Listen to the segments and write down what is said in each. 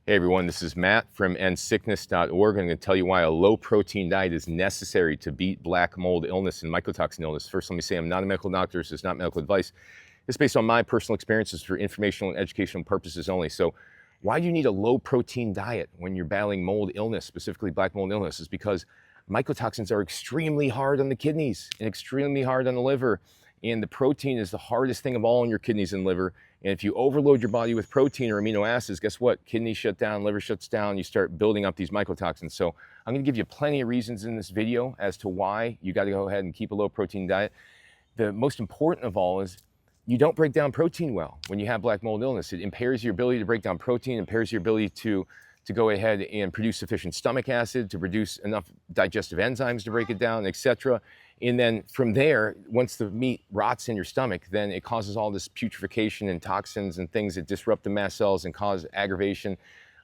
Hey everyone, this is Matt from endsickness.org. I'm going to tell you why a low protein diet is necessary to beat black mold illness and mycotoxin illness. First, let me say I'm not a medical doctor. This is not medical advice. It's based on my personal experiences for informational and educational purposes only. So why do you need a low protein diet when you're battling mold illness, specifically black mold illness? Is because mycotoxins are extremely hard on the kidneys and extremely hard on the liver. And the protein is the hardest thing of all in your kidneys and liver. And if you overload your body with protein or amino acids, guess what? Kidneys shut down, liver shuts down, you start building up these mycotoxins. So I'm gonna give you plenty of reasons in this video as to why you gotta go ahead and keep a low protein diet. The most important of all is you don't break down protein well when you have black mold illness. It impairs your ability to break down protein, impairs your ability to go ahead and produce sufficient stomach acid, to produce enough digestive enzymes to break it down, etc. And then from there, once the meat rots in your stomach, then it causes all this putrefaction and toxins and things that disrupt the mast cells and cause aggravation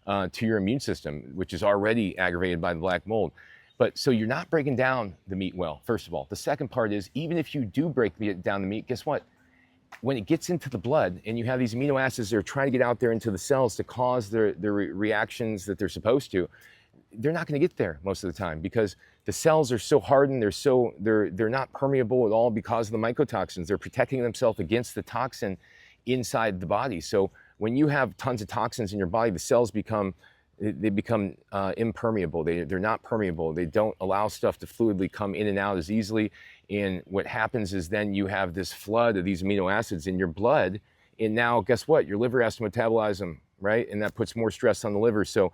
to your immune system, which is already aggravated by the black mold. But so you're not breaking down the meat well, first of all. The second part is, even if you do break down the meat, guess what? When it gets into the blood and you have these amino acids that are trying to get out there into the cells to cause the reactions that they're supposed to, they're not going to get there most of the time because the cells are so hardened, they're not permeable at all because of the mycotoxins. They're protecting themselves against the toxin inside the body. So when you have tons of toxins in your body, the cells become impermeable. They're not permeable. They don't allow stuff to fluidly come in and out as easily. And what happens is then you have this flood of these amino acids in your blood. And now guess what? Your liver has to metabolize them, right? And that puts more stress on the liver. So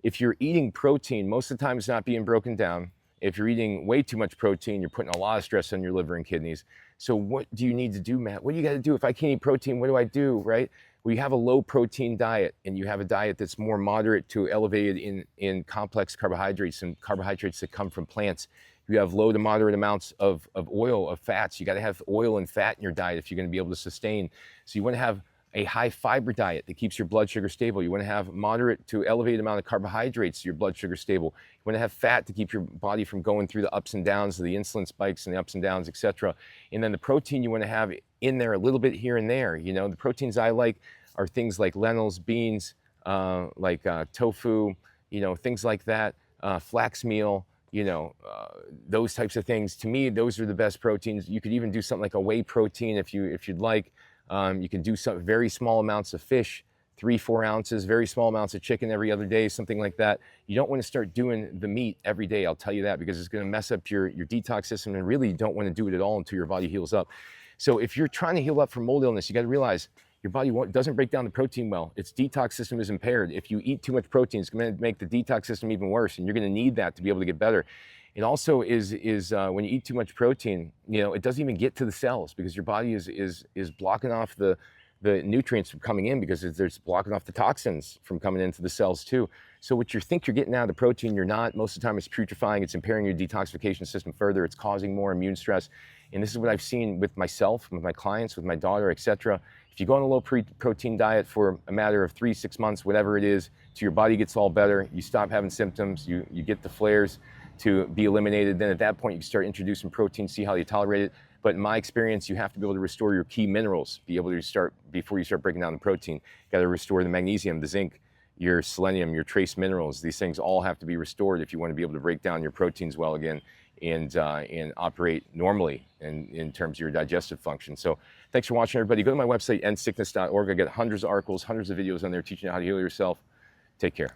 if you're eating protein, most of the time it's not being broken down. If you're eating way too much protein, you're putting a lot of stress on your liver and kidneys. So what do you need to do, Matt? What do you got to do? If I can't eat protein, what do I do, right? Well, you have a low protein diet and you have a diet that's more moderate to elevated in complex carbohydrates and carbohydrates that come from plants. You have low to moderate amounts of oil, of fats. You got to have oil and fat in your diet if you're going to be able to sustain. So you want to have a high fiber diet that keeps your blood sugar stable. You want to have moderate to elevated amount of carbohydrates, your blood sugar stable. You want to have fat to keep your body from going through the ups and downs of the insulin spikes and the ups and downs, etc. And then the protein you want to have in there a little bit here and there. You know, the proteins I like are things like lentils, beans, tofu, you know, things like that, flax meal, you know, those types of things. To me, those are the best proteins. You could even do something like a whey protein if you'd like. You can do some very small amounts of fish, 3-4 ounces, very small amounts of chicken every other day, something like that. You don't want to start doing the meat every day, I'll tell you that, because it's going to mess up your detox system, and really you don't want to do it at all until your body heals up. So if you're trying to heal up from mold illness, you got to realize your body doesn't break down the protein well. Its detox system is impaired. If you eat too much protein, it's going to make the detox system even worse, and you're going to need that to be able to get better. It also is when you eat too much protein, you know, it doesn't even get to the cells because your body is blocking off the nutrients from coming in because there's blocking off the toxins from coming into the cells too. So what you think you're getting out of the protein, you're not. Most of the time it's putrefying, it's impairing your detoxification system further, it's causing more immune stress. And this is what I've seen with myself, with my clients, with my daughter, etc. If you go on a low protein diet for a matter of 3-6 months, whatever it is, till your body gets all better, you stop having symptoms, you get the flares to be eliminated, then at that point you start introducing protein, see how you tolerate it. But in my experience, you have to be able to restore your key minerals, be able to start before you start breaking down the protein. You got to restore the magnesium, the zinc, your selenium, your trace minerals. These things all have to be restored if you want to be able to break down your proteins well again and operate normally in terms of your digestive function. So thanks for watching, everybody. Go to my website, endsickness.org. I got hundreds of articles, hundreds of videos on there teaching you how to heal yourself. Take care.